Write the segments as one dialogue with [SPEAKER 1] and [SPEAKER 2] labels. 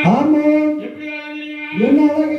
[SPEAKER 1] ஆமா என்ன அழகு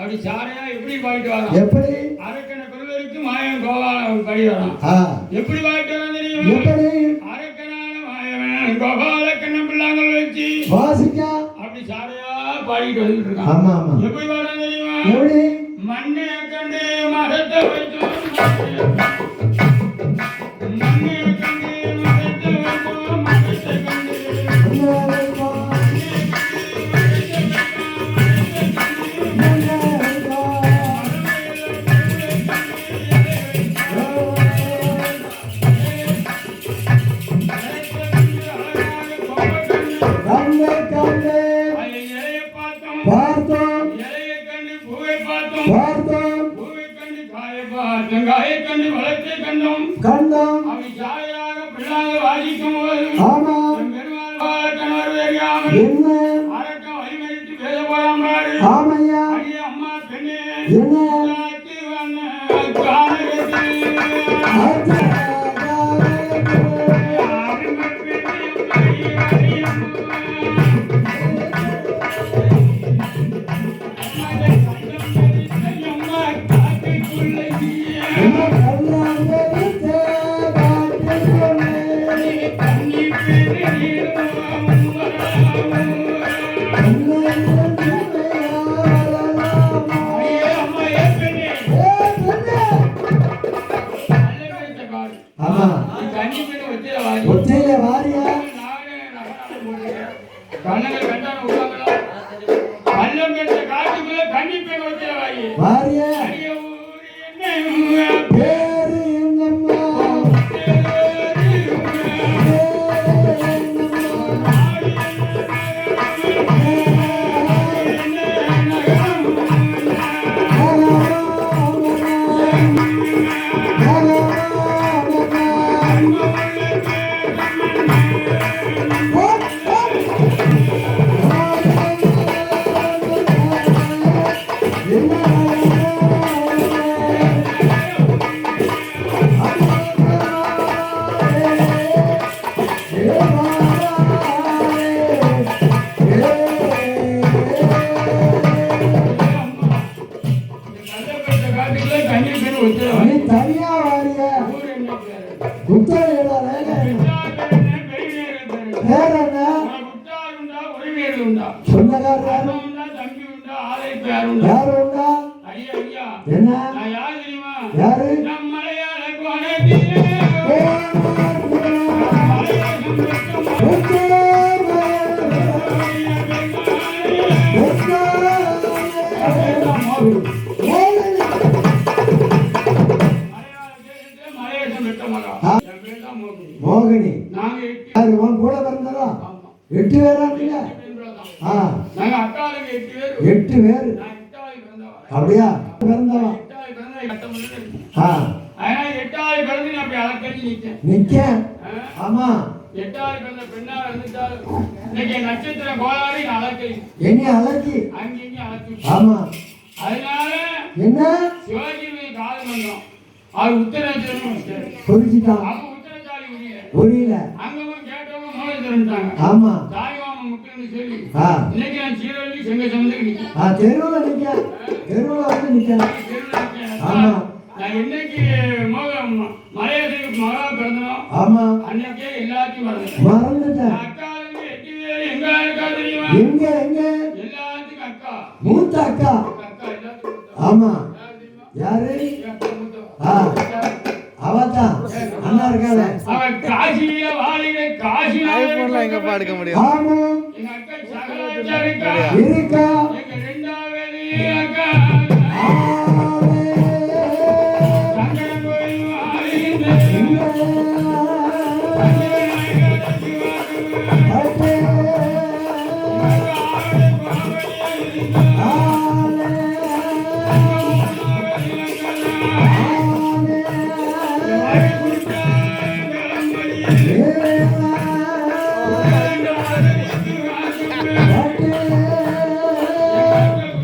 [SPEAKER 2] அப்படி சாரையா எப்படி பாடிட்டு வரான்?
[SPEAKER 1] எப்படி
[SPEAKER 2] அரக்கன கொல்வருக்கு மாயவன் கோபாலன் படி வரான். எப்படி பாடிட்டு வரான் தெரியுமா?
[SPEAKER 1] எப்படி
[SPEAKER 2] அரக்கனான மாயவன் கோபாலக்கண்ண பிள்ளாங்கள் வச்சு
[SPEAKER 1] வாசிக்க
[SPEAKER 2] அப்படி சாரையா பாடிட்டு வந்துட்டு இருக்கான்.
[SPEAKER 1] ஆமா ஆமா.
[SPEAKER 2] எப்படி பாடுறான் தெரியுமா?
[SPEAKER 1] எப்படி
[SPEAKER 2] மண்ணை கண்டு மரத்தை வைத்து
[SPEAKER 1] கண்டம்
[SPEAKER 2] அவிசாயாக பிள்ளாக வாசிக்கும் போது
[SPEAKER 1] ஆமா என்ன
[SPEAKER 2] அரக்கம் வழிமறித்து பேச போறாரு.
[SPEAKER 1] ஆமையா
[SPEAKER 2] அம்மா பெண்ணே
[SPEAKER 1] என்ன ஒத்தையில வாரியா வாரியா பேரு எங்கம்மா தனியா வாரிய குத்தா வேற என்ன சொந்தக்காரர் யாரு உண்டா என்ன யாரு மோகினி கூட பிறந்ததா 8 பேரா? 8 பேர் அப்படியா பிறந்தவா? நிக்க ஆமா
[SPEAKER 2] எட்டாவது பிறந்த பெண்ணா இருந்துட்டால் இன்னைக்கு நட்சத்திர கோளாறு அழைக்கை
[SPEAKER 1] என்னை அழைச்சி
[SPEAKER 2] அங்கேயும் அழைச்சி.
[SPEAKER 1] ஆமா
[SPEAKER 2] அதனால
[SPEAKER 1] என்ன
[SPEAKER 2] சிவாஜி காலம் வந்தோம். அவர் உத்தரச்சரம்
[SPEAKER 1] குறிச்சிட்டான்.
[SPEAKER 2] அப்ப உத்தரச்சாலி முடியல
[SPEAKER 1] புரியல.
[SPEAKER 2] அங்கமும் கேட்டவங்க மூளை திறந்துட்டாங்க.
[SPEAKER 1] ஆமா
[SPEAKER 2] தாய்மாமன் முக்கியம்னு சொல்லி
[SPEAKER 1] ஆ
[SPEAKER 2] இன்னைக்கு நான் சீரழி செங்க சமந்து நிற்கிறேன்.
[SPEAKER 1] தெருவுல நிக்க தெருவுல வந்து நிக்கிறேன். ஆமா
[SPEAKER 2] நான் இன்னைக்கு மலையத்துக்கு மகா பிறந்தோம்.
[SPEAKER 1] ஆமா
[SPEAKER 2] அன்னைக்கே எல்லாத்தையும்
[SPEAKER 1] மறந்துட்டேன்.
[SPEAKER 2] அக்காவுக்கு 8 பேர் எங்க இருக்கா தெரியுமா?
[SPEAKER 1] எங்க எங்க
[SPEAKER 2] எல்லாத்துக்கும் அக்கா.
[SPEAKER 1] மூத்த அக்கா.
[SPEAKER 2] அக்கா எல்லாத்துக்கும்
[SPEAKER 1] ஆமா யாரு? அவதான் அண்ணா இருக்காளே.
[SPEAKER 2] அவன் காசியில வாழிட காசி
[SPEAKER 3] ஐபோன்ல எங்க பாடுக்க முடியும்?
[SPEAKER 1] ஆமா
[SPEAKER 2] எங்க அக்கா சகலாச்சா இருக்கா.
[SPEAKER 1] இருக்கா.
[SPEAKER 2] எங்க 2வது அக்கா